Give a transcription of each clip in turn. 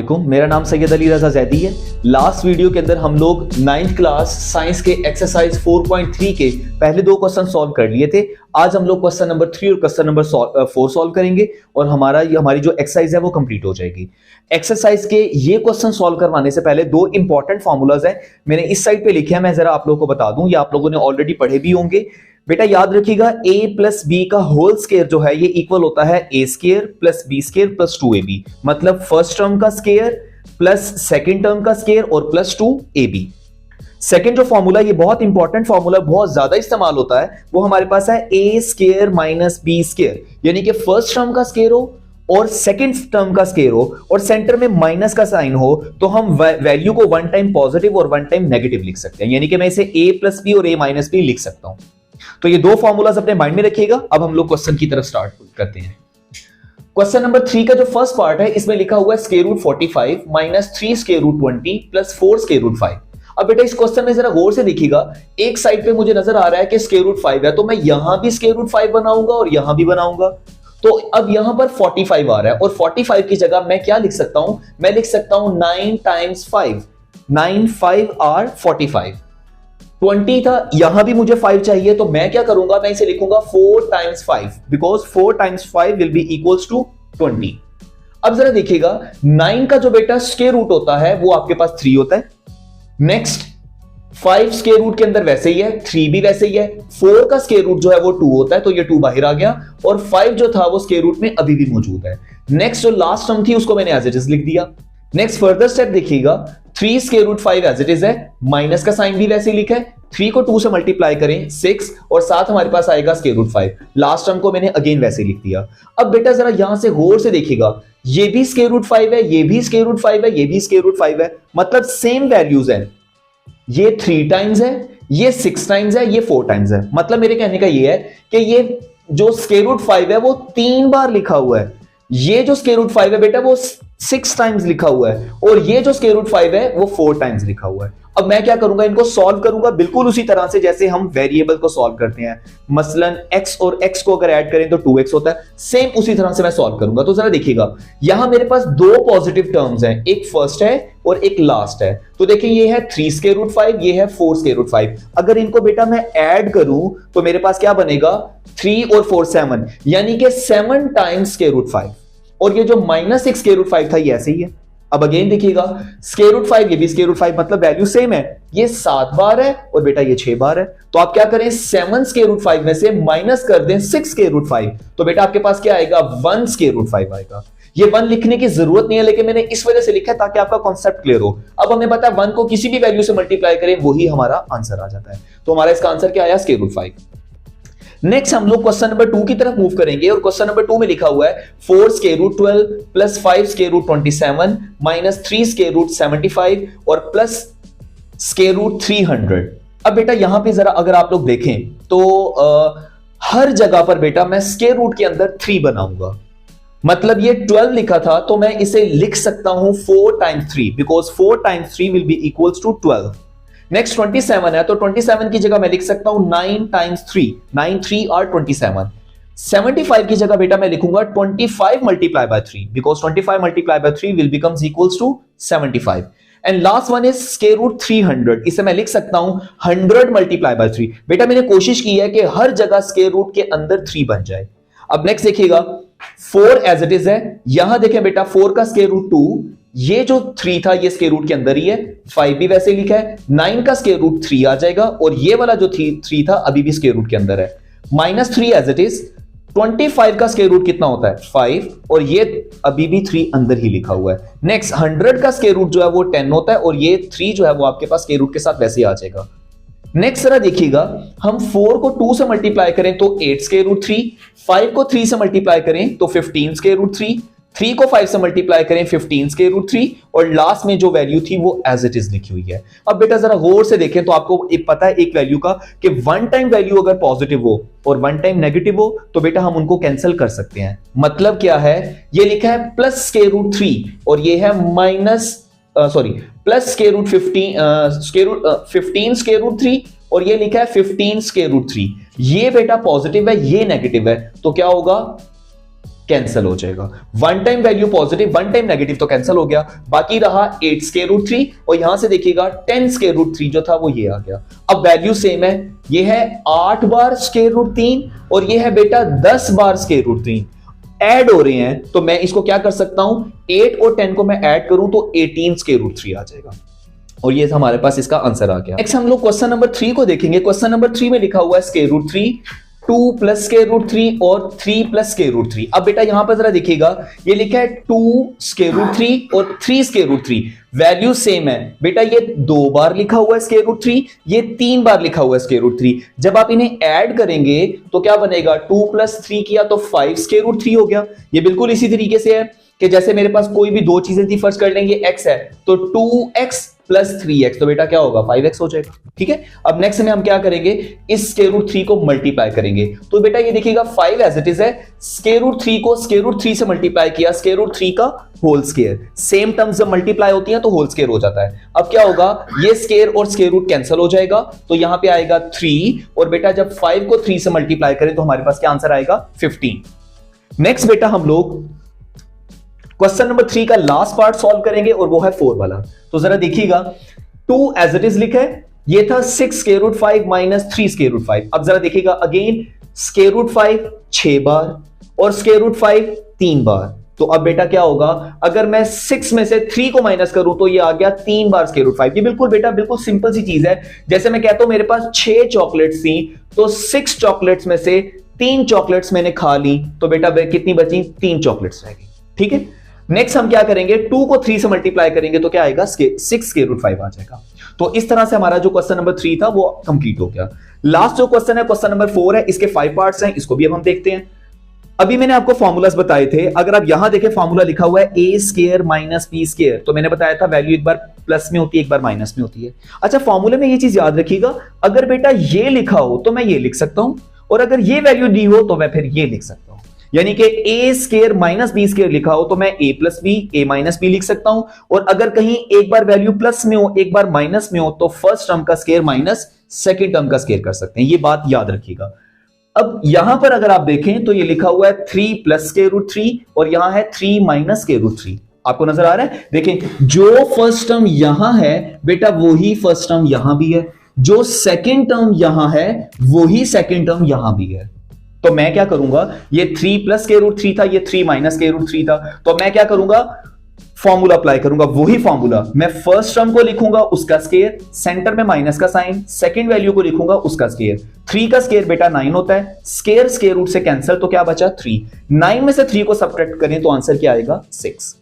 वालेकुम, मेरा नाम सैयद अली रजा जैदी है। लास्ट वीडियो के अंदर हम लोग 9th क्लास साइंस के एक्सरसाइज 4.3 के पहले 2 क्वेश्चन सॉल्व कर लिए थे। आज हम लोग क्वेश्चन नंबर 3 और क्वेश्चन नंबर 4 सॉल्व करेंगे और हमारी जो एक्सरसाइज है वो कंप्लीट हो जाएगी। एक्सरसाइज के ये क्वेश्चन सॉल्व करवाने से पहले 2 इंपॉर्टेंट फॉर्मूलाज हैं, मैंने इस साइड पे लिखे हैं, मैं जरा आप लोगों को बता दूं, ये आप लोगों ने ऑलरेडी पढ़े भी होंगे। बेटा याद रखिएगा, a प्लस बी का होल स्केयर जो है ये इक्वल होता है a square plus B square plus 2ab, मतलब फर्स्ट टर्म का स्केयर प्लस सेकंड टर्म का स्केयर और प्लस 2ab। सेकंड जो फॉर्मूला, ये बहुत इंपॉर्टेंट फॉर्मूला, बहुत ज्यादा इस्तेमाल होता है, वो हमारे पास है a square minus B square, यानी कि फर्स्ट टर्म का स्केयर हो और सेकंड टर्म का स्केयर हो और सेंटर में माइनस का साइन हो, तो हम वैल्यू को वन टाइम पॉजिटिव और वन टाइम नेगेटिव लिख सकते हैं, यानी कि मैं इसे a प्लस बी और a माइनस बी लिख सकता हूं। तो ये 2 फॉर्मूलाज अपने माइंड में रखिएगा। अब हम लोग क्वेश्चन की तरफ स्टार्ट करते हैं। क्वेश्चन नंबर 3 का जो फर्स्ट पार्ट है, इसमें लिखा हुआ है square root 45 minus 3 square root 20 plus 4 square root 5। अब बेटा इस क्वेश्चन में जरा गौर से देखिएगा, एक साइड पे मुझे नजर आ रहा है कि स्क्वायर रूट 5 है, तो मैं यहां भी स्क्वायर रूट 5 बनाऊंगा और यहां भी बनाऊंगा। तो अब यहां पर 45 आ रहा है और 45 की जगह मैं क्या लिख सकता हूं, मैं लिख सकता हूं 9 टाइम्स 5, 9 5 आर 45। 20 था, यहां भी मुझे 5 चाहिए, तो मैं क्या करूंगा, मैं इसे लिखूंगा 4 times 5, because 4 times 5 will be equals to 20। अब जरा देखिएगा, 9 का जो बेटा स्क्वायर रूट होता है वो आपके पास 3 होता है। नेक्स्ट 5 स्क्वायर रूट के अंदर वैसे ही है, 3 भी वैसे ही है। 4 का स्क्वायर रूट जो है वो 2 होता है, तो ये 2 बाहर आ गया और 5 जो था वो स्क्वायर रूट में अभी भी मौजूद है। नेक्स्ट जो लास्ट टर्म थी उसको मैंने एज इट इज लिख दिया। नेक्स्ट फर्दर स्टेप देखिएगा, 3 square root 5 as it is है, माइनस का साइन भी वैसे ही लिखा है, 3 को 2 से मल्टीप्लाई करें 6 और साथ हमारे पास आएगा स्क्वायर रूट 5। लास्ट टर्म को मैंने अगेन वैसे ही लिख दिया। अब बेटा जरा यहां से गौर से देखिएगा, ये भी स्क्वायर रूट 5 है, ये भी स्क्वायर रूट 5 है, ये भी स्क्वायर रूट 5 है, मतलब सेम वैल्यूज है। ये 3 टाइम्स है, ये 6 टाइम्स है, ये 4 टाइम्स है। मतलब मेरे कहने का ये है कि ये जो स्क्वायर रूट 5 है वो 3 बार लिखा हुआ है, ये जो स्क्वायर रूट 5 है बेटा वो 6 टाइम्स लिखा हुआ है और ये जो स्क्वायर रूट 5 है वो 4 टाइम्स लिखा हुआ है। अब मैं क्या करूंगा, इनको सॉल्व करूंगा बिल्कुल उसी तरह से जैसे हम वेरिएबल को सॉल्व करते हैं। मसलन x और x को अगर ऐड करें तो 2x होता है, सेम उसी तरह से मैं सॉल्व करूंगा। तो जरा देखिएगा, यहां मेरे पास 2 पॉजिटिव टर्म्स हैं, एक फर्स्ट है और एक लास्ट है। तो देखिए ये है 3 स्क्वायर रूट 5, ये है 4 स्क्वायर रूट 5। अगर इनको बेटा मैं ऐड करूं तो मेरे पास क्या बनेगा, 3 और 4 7, यानी कि 7 टाइम्स स्क्वायर रूट 5। और ये जो माइनस 6 स्क्वायर रूट 5 था ये ऐसे ही है। अब अगेन देखिएगा, स्क्वायर रूट 5 ये भी स्क्वायर रूट 5, मतलब वैल्यू सेम है, ये 7 बार है और बेटा ये 6 बार है। तो आप क्या करें, 7 स्क्वायर रूट 5 में से माइनस कर दें 6 स्क्वायर रूट 5, तो बेटा आपके पास क्या आएगा, 1 स्क्वायर रूट 5 आएगा। ये 1 लिखने की जरूरत नहीं है, लेकिन मैंने इस वजह से लिखा है ताकि आपका कॉन्सेप्ट क्लियर हो। अब हमें पता है 1 को किसी भी वैल्यू से मल्टीप्लाई करें वही हमारा आंसर आ जाता है। तो हमारा इसका आंसर क्या आया, स्क्वायर रूट 5। नेक्स्ट हम लोग क्वेश्चन नंबर 2 की तरफ मूव करेंगे और क्वेश्चन नंबर 2 में लिखा हुआ है 4 square root 12 plus 5 square root 27 minus 3 square root 75 और प्लस स्क्वायर रूट 300। अब बेटा यहां पे जरा अगर आप लोग देखें तो हर जगह पर बेटा मैं स्क्वायर रूट के अंदर 3 बनाऊंगा, मतलब ये 12 लिखा था तो मैं इसे लिख सकता हूं 4 times 3, because 4 times 3 will be equals to 12। Next 27 है, तो 27 की जगह मैं लिख सकता हूं 9 टाइम्स 3, 9 3 आर 27। 75 की जगह बेटा मैं लिखूंगा 25 multiply by 3, because 25 multiply by 3 will becomes equals to 75। And last one is square root 300, इसे मैं लिख सकता हूं 100 मल्टीप्लाई बाय 3। बेटा मैंने कोशिश की है कि हर जगह स्क्वायर रूट के अंदर 3 बन जाए। अब नेक्स्ट देखिएगा, 4 एज इट इज है, यहां देखें बेटा 4 का स्क्वायर रूट 2, ये जो 3 था ये स्क्वायर रूट के अंदर ही है, 5 भी वैसे ही लिखा है, 9 का स्क्वायर रूट 3 आ जाएगा और ये वाला जो 3 था अभी भी स्क्वायर रूट के अंदर है, माइनस 3 एज इट इज। 25 का स्क्वायर रूट कितना होता है, 5, और ये अभी भी 3 अंदर ही लिखा हुआ है। नेक्स्ट 100 का स्क्वायर रूट जो है वो 10 होता है और ये 3 जो है वो आपके पास स्क्वायर रूट के साथ वैसे ही आ जाएगा। नेक्स्ट जरा देखिएगा, हम 4 को 2 से मल्टीप्लाई करें तो 8 स्क्वायर रूट 3, 5 को 3 से मल्टीप्लाई करें तो 15 स्क्वायर रूट 3, 3 को 5 से मल्टीप्लाई करें 15 स्क्वायर रूट 3 और लास्ट में जो वैल्यू थी वो एज इट इज लिखी हुई है। अब बेटा जरा गौर से देखें तो आपको पता है एक वैल्यू का कि 1 टाइम वैल्यू अगर पॉजिटिव हो और 1 टाइम नेगेटिव हो तो बेटा हम उनको कैंसिल कर सकते हैं। मतलब क्या है, ये लिखा है प्लस स्क्वायर रूट 3 और ये है minus plus square root 15 square root 3 और ये लिखा है 15 स्क्वायर रूट 3। ये बेटा पॉजिटिव है, ये नेगेटिव है, तो क्या होगा कैंसिल हो जाएगा। One time value positive, one time negative तो कैंसिल हो गया। बाकी रहा 8 स्क्वायर रूट 3 और यहां से देखिएगा 10 स्क्वायर रूट 3 जो था वो ये आ गया। अब वैल्यू सेम है, ये है 8 बार स्क्वायर रूट 3 और ये है बेटा 10 बार स्क्वायर रूट 3। ऐड हो रहे हैं तो मैं इसको क्या कर सकता हूं, 8 और 10 को मैं ऐड करूं तो 18 स्क्वायर रूट 3 आ जाएगा और ये हमारे पास इसका आंसर आ गया। नेक्स्ट हम लोग क्वेश्चन नंबर 3 को देखेंगे। क्वेश्चन नंबर 3 में लिखा हुआ है square root 3, 2 plus square root 3 और 3 प्लस स्क्वायर रूट 3। अब बेटा यहां पर जरा देखिएगा, ये लिखा है 2 स्क्वायर रूट 3 और 3 स्क्वायर रूट 3, वैल्यू सेम है। बेटा ये 2 बार लिखा हुआ है स्क्वायर रूट 3, ये 3 बार लिखा हुआ है स्क्वायर रूट 3। जब आप इन्हें ऐड करेंगे तो क्या बनेगा, 2 प्लस 3 किया तो 5 स्क्वायर रूट 3 हो गया। ये बिल्कुल इसी तरीके से है कि जैसे मेरे पास कोई भी दो चीजें थी, फर्स्ट कर लेंगे x है तो 2x प्लस 3x तो बेटा क्या होगा 5x हो जाएगा। ठीक है, अब नेक्स्ट में हम क्या करेंगे, इस स्क्वायर रूट 3 को मल्टीप्लाई करेंगे। तो बेटा ये देखिएगा 5 एज इट इज है, स्क्वायर रूट 3 को स्क्वायर रूट 3 से मल्टीप्लाई किया, स्क्वायर रूट 3 का होल स्क्वायर, सेम टर्म्स जब मल्टीप्लाई होती हैं तो होल स्क्वायर हो जाता है। अब क्या होगा, ये स्क्वायर और स्क्वायर रूट कैंसिल हो जाएगा तो यहां पे आएगा 3 और बेटा जब 5 को 3 से मल्टीप्लाई करें तो हमारे पास क्या आंसर आएगा 15। नेक्स्ट बेटा हम लोग क्वेश्चन नंबर 3 का लास्ट पार्ट सॉल्व करेंगे और वो है 4 वाला। तो जरा देखिएगा, 2 एज इट इज लिखा है, ये था 6 square root 5 minus 3 square root 5। अब जरा देखिएगा अगेन, स्क्वायर रूट 5 6 बार और स्क्वायर रूट 5 3 बार। तो अब बेटा क्या होगा, अगर मैं 6 में से 3 को माइनस करूं तो ये आ गया 3 बार स्क्वायर रूट 5। ये बिल्कुल बेटा बिल्कुल सिंपल सी चीज है। जैसे मैं कहता हूं मेरे पास 6 चॉकलेट्स थी तो 6 चॉकलेट्स में से 3 चॉकलेट्स मैंने खा ली तो बेटा कितनी बची, 3 चॉकलेट्स रह गई। ठीक है, नेक्स्ट हम क्या करेंगे, 2 को 3 से मल्टीप्लाई करेंगे तो क्या आएगा 6 स्क्वायर रूट 5 आ जाएगा। तो इस तरह से हमारा जो क्वेश्चन नंबर 3 था वो कंप्लीट हो गया। लास्ट जो क्वेश्चन है क्वेश्चन नंबर 4 है, इसके 5 पार्ट्स हैं, इसको भी अब हम देखते हैं। अभी मैंने आपको फॉर्मूलाज बताए थे, अगर आप यहां देखें फॉर्मूला लिखा हुआ है a square minus b square, तो मैंने बताया था वैल्यू एक बार प्लस में होती है एक बार माइनस में होती है। अच्छा, फॉर्मूले में ये चीज याद रखिएगा, अगर बेटा ये लिखा हो तो मैं ये लिख सकता हूं और अगर ये वैल्यू दी हो तो मैं फिर ये लिख सकता हूं। यानी कि a square minus b square लिखा हो तो मैं a plus b, a minus b लिख सकता हूं। और अगर कहीं एक बार वैल्यू प्लस में हो एक बार माइनस में हो तो फर्स्ट टर्म का स्क्वायर माइनस सेकंड टर्म का स्क्वायर कर सकते हैं। ये बात याद रखिएगा। अब यहां पर अगर आप देखें तो ये लिखा हुआ है 3 प्लस स्क्वायर रूट 3 और यहां है 3 माइनस स्क्वायर रूट 3। आपको नजर आ रहा है, देखें जो फर्स्ट टर्म यहां है बेटा वही फर्स्ट टर्म यहां भी है, जो सेकंड टर्म यहां है वही सेकंड टर्म यहां भी है। तो मैं क्या करूंगा, ये 3 प्लस स्क्वायर रूट 3 था, ये 3 माइनस स्क्वायर रूट 3 था, तो मैं क्या करूंगा, फॉर्मूला अप्लाई करूंगा, वही फॉर्मूला। मैं फर्स्ट टर्म को लिखूंगा उसका स्क्वायर, सेंटर में माइनस का साइन, सेकंड वैल्यू को लिखूंगा उसका स्क्वायर। 3 का स्क्वायर बेटा 9 होता है, स्क्वायर स्क्वायर रूट से कैंसिल तो क्या बचा 3। 9 में से 3 को सब्ट्रैक्ट करें तो आंसर क्या आएगा 6।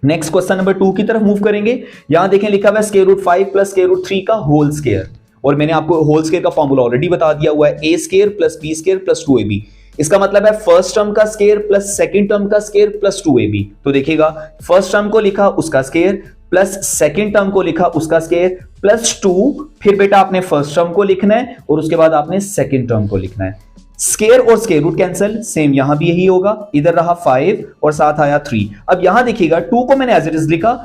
नेक्स्ट क्वेश्चन नंबर 2 की तरफ मूव करेंगे। यहां देखें लिखा हुआ है square root 5 plus square root 3 का होल स्क्वायर और मैंने आपको होल स्क्वायर का फॉर्मूला ऑलरेडी बता दिया हुआ है, a square plus b square plus 2ab। इसका मतलब है फर्स्ट टर्म का स्क्वायर प्लस सेकंड टर्म का स्क्वायर प्लस 2ab। तो देखिएगा फर्स्ट टर्म को लिखा उसका स्क्वायर प्लस सेकंड टर्म को लिखा उसका स्क्वायर प्लस 2, फिर बेटा आपने फर्स्ट टर्म को लिखना है और उसके बाद आपने सेकंड टर्म को लिखना है। स्क्वायर और स्क्वायर रूट कैंसिल, सेम यहां भी यही होगा, इधर रहा 5 और साथ आया 3। अब यहां देखिएगा 2 को मैंने एज इट इज लिखा,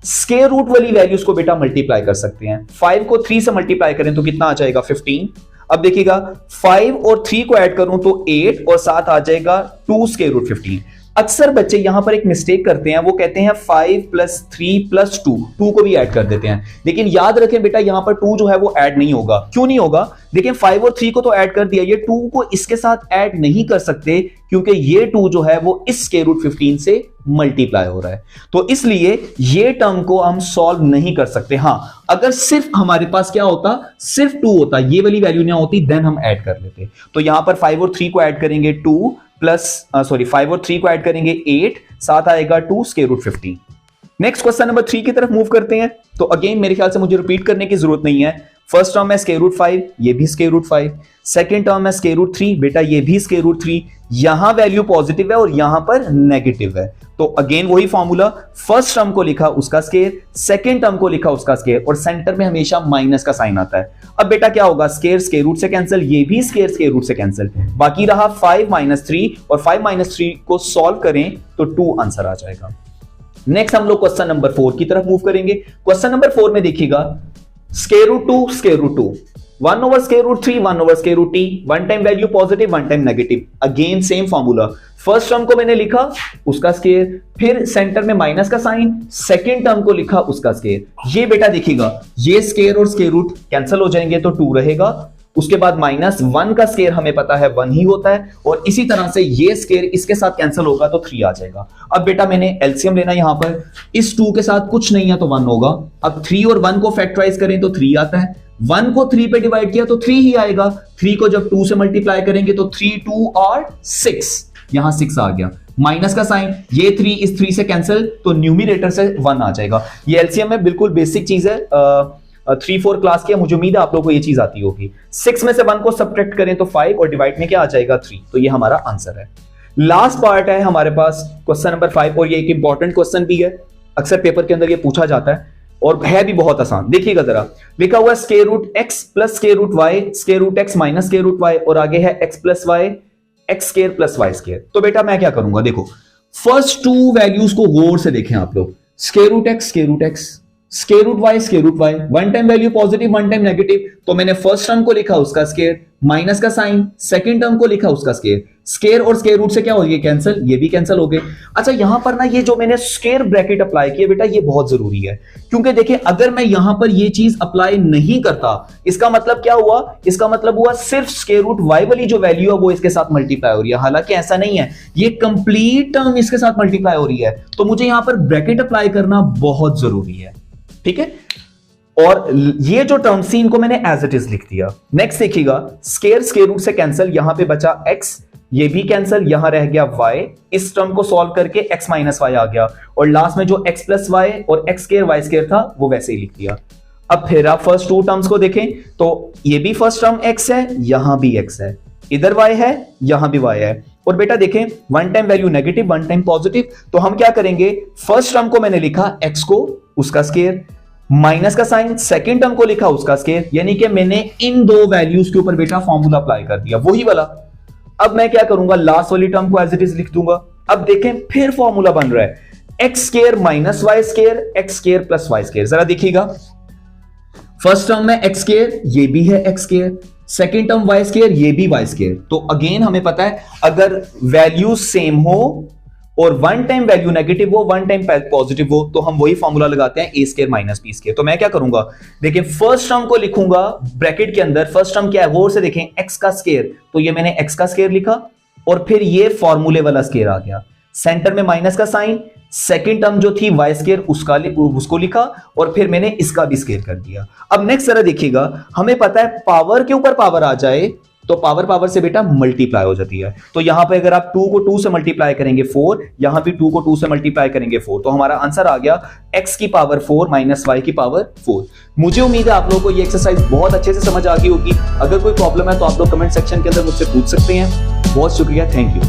स्क्वायर रूट वाली वैल्यूज को बेटा मल्टीप्लाई कर सकते हैं। 5 को 3 से मल्टीप्लाई करें तो कितना आ जाएगा 15। अब देखिएगा 5 और 3 को ऐड करूं तो 8 और साथ आ जाएगा 2 स्क्वायर रूट 15। अक्सर बच्चे यहां पर एक मिस्टेक करते हैं, वो कहते हैं 5 प्लस 3 प्लस 2 को भी ऐड कर देते हैं, लेकिन याद रखें बेटा यहां पर 2 जो है वो ऐड नहीं होगा। क्यों नहीं होगा, देखिए 5 और 3 को तो ऐड कर दिया, ये 2 को इसके साथ ऐड नहीं कर सकते क्योंकि ये 2 जो है वो इस स्क्वायर रूट 15 से मल्टीप्लाई हो रहा है, तो इसलिए ये टर्म को हम सॉल्व नहीं कर सकते। हां, अगर सिर्फ हमारे पास क्या होता, सिर्फ 2 होता, ये वाली वैल्यू ना होती, देन हम ऐड कर लेते। तो यहां पर 5 और 3 को ऐड करेंगे 2 प्लस 5 और 3 को ऐड करेंगे 8, साथ आएगा 2 square root 15। Next question number 3 की तरफ मूव करते हैं। तो अगेन मेरे ख्याल से मुझे रिपीट करने की जरूरत नहीं है। फर्स्ट टर्म है स्क्वायर रूट 5, ये भी स्क्वायर रूट 5। सेकंड टर्म है स्क्वायर रूट 3, बेटा ये भी स्क्वायर रूट 3। यहां वैल्यू पॉजिटिव है और यहां पर नेगेटिव है, तो अगेन वही फॉर्मूला, फर्स्ट टर्म को लिखा उसका स्क्वायर, सेकंड टर्म को लिखा उसका स्क्वायर और सेंटर में हमेशा माइनस का साइन आता है। अब बेटा क्या होगा, स्क्वायर स्क्वायर रूट से कैंसिल, ये भी स्क्वायर स्क्वायर रूट से कैंसिल, बाकी रहा 5 माइनस 3 और 5 माइनस 3 को सॉल्व करें तो 2 आंसर आ जाएगा। नेक्स्ट हम लोग क्वेश्चन नंबर 4 की तरफ मूव करेंगे। क्वेश्चन नंबर 4 में देखिएगा square root 2 square root 2, 1 over square root 3, 1 over square root t, one time value positive, one negative negative, again same formula. First term को मैंने लिखा उसका स्केयर, फिर सेंटर में माइनस का साइन, सेकेंड टर्म को लिखा उसका स्केयर। ये बेटा देखिएगा, ये स्केयर और स्केयर रूट कैंसिल हो जाएंगे तो 2 रहेगा, उसके बाद -1 का स्केयर हमें पता है 1 ही होता है, और इसी तरह से ये स्केयर इसके साथ कैंसिल होगा तो 3 आ जाएगा। अब बेटा मैंने एलसीएम लेना, यहां पर इस 2 के साथ कुछ नहीं है तो 1 होगा। अब 3 और 1 को फैक्टराइज करें तो 3 आता है, 1 को 3 पे डिवाइड किया तो 3 ही आएगा, 3 को जब 2 से मल्टीप्लाई करेंगे तो 3 2 और 6, यहां 6 आ गया, माइनस का साइन, ये 3 इस 3 से कैंसिल तो न्यूमरेटर से 1 आ जाएगा। ये एलसीएम में बिल्कुल बेसिक चीज है, 3-4 क्लास की है, मुझे उम्मीद है आप लोगों को ये चीज आती होगी। 6 में से 1 को सब्ट्रैक्ट करें तो 5 और डिवाइड में क्या आ जाएगा 3, तो ये हमारा आंसर है। लास्ट पार्ट है हमारे पास क्वेश्चन नंबर 5, और ये एक इंपॉर्टेंट क्वेश्चन भी है, अक्सर पेपर के अंदर ये पूछा जाता है और है भी बहुत आसान। देखिएगा जरा, लिखा हुआ square root x plus square root y, square root x minus square root y, और आगे है x plus y, x square plus y square. तो बेटा मैं क्या करूंगा, देखो फर्स्ट 2 वैल्यूज को गौर से देखें आप लोग, square root x, square root x, square root y, square root y, one time value positive, one time negative, तो मैंने फर्स्ट टर्म को लिखा उसका स्क्वायर, माइनस का साइन, सेकंड टर्म को लिखा उसका स्क्वायर, स्क्वायर और स्क्वायर रूट से क्या हो गया कैंसिल, ये भी कैंसिल हो गए। अच्छा यहां पर ना ये जो मैंने स्क्वायर ब्रैकेट अप्लाई किया बेटा, ये बहुत जरूरी है, क्योंकि देखिए अगर मैं यहां पर ये चीज अप्लाई नहीं करता, इसका मतलब क्या हुआ, इसका मतलब हुआ सिर्फ स्क्वायर रूट y वाली जो वैल्यू है वो इसके साथ मल्टीप्लाई हो रही है, हालांकि ऐसा नहीं है, ये कंप्लीट टर्म इसके साथ मल्टीप्लाई हो रही है, तो मुझे यहां पर ब्रैकेट अप्लाई करना बहुत जरूरी है, ठीक है। और ये जो टर्म सी इनको मैंने एज इट इज लिख दिया। नेक्स्ट देखिएगा, स्क्वायर स्क्वायर रूट से कैंसिल, यहां पे बचा x, ये भी कैंसिल, यहां रह गया y, इस टर्म को सॉल्व करके x माइनस y आ गया, और लास्ट में जो x प्लस y और x स्क्वायर y स्क्वायर था वो वैसे ही लिख दिया। अब फिर आप फर्स्ट 2 टर्म्स को देखें तो ये भी फर्स्ट टर्म x है, यहां भी x है, इधर y है, यहां भी y है, और बेटा देखें one time value negative, one time positive, तो हम क्या करेंगे, फर्स्ट टर्म को मैंने लिखा x को उसका स्क्वायर, माइनस का साइन, सेकंड टर्म को लिखा उसका स्क्वायर, यानी कि मैंने इन 2 वैल्यूज के ऊपर बेटा फॉर्मूला अप्लाई कर दिया वही वाला। अब मैं क्या करूंगा, लास्ट वाली टर्म को एज इट इज लिख दूंगा। अब देखें फिर फॉर्मूला बन रहा है, X square minus Y square, X square plus Y square. जरा देखिएगा, फर्स्ट टर्म में एक्स स्क्वायर, ये भी है X square, second term Y square, ये भी वाई स्क्वायर। तो अगेन हमें पता है अगर वैल्यू सेम हो और वन टाइम वैल्यू नेगेटिव हो, वन टाइम पॉजिटिव हो, तो हम वही फॉर्मूला लगाते हैं ए स्क्वायर माइनस बी स्क्वायर। तो मैं क्या करूंगा, देखिए फर्स्ट टर्म को लिखूंगा ब्रैकेट के अंदर, फर्स्ट टर्म क्या है गौर से देखें, एक्स का स्क्वायर, तो ये मैंने एक्स का स्क्वायर लिखा और फिर ये फॉर्मूले वाला स्क्वायर आ गया, सेंटर में माइनस का साइन, सेकेंड टर्म जो थी वाई स्क्वायर उसको लिखा और फिर मैंने इसका भी स्क्वायर कर दिया। अब नेक्स्ट जरा देखिएगा, हमें पता है पावर के ऊपर पावर आ जाए तो पावर पावर से बेटा मल्टीप्लाई हो जाती है। तो यहां पे अगर आप 2 को 2 से मल्टीप्लाई करेंगे 4, यहां भी 2 को 2 से मल्टीप्लाई करेंगे 4, तो हमारा आंसर आ गया x की पावर 4 माइनस y की पावर 4। मुझे उम्मीद है आप लोगों को ये एक्सरसाइज बहुत अच्छे से समझ आ गई होगी। अगर कोई प्रॉब्लम है तो आप लोग कमेंट सेक्शन के अंदर मुझसे पूछ सकते हैं। बहुत शुक्रिया, थैंक यू।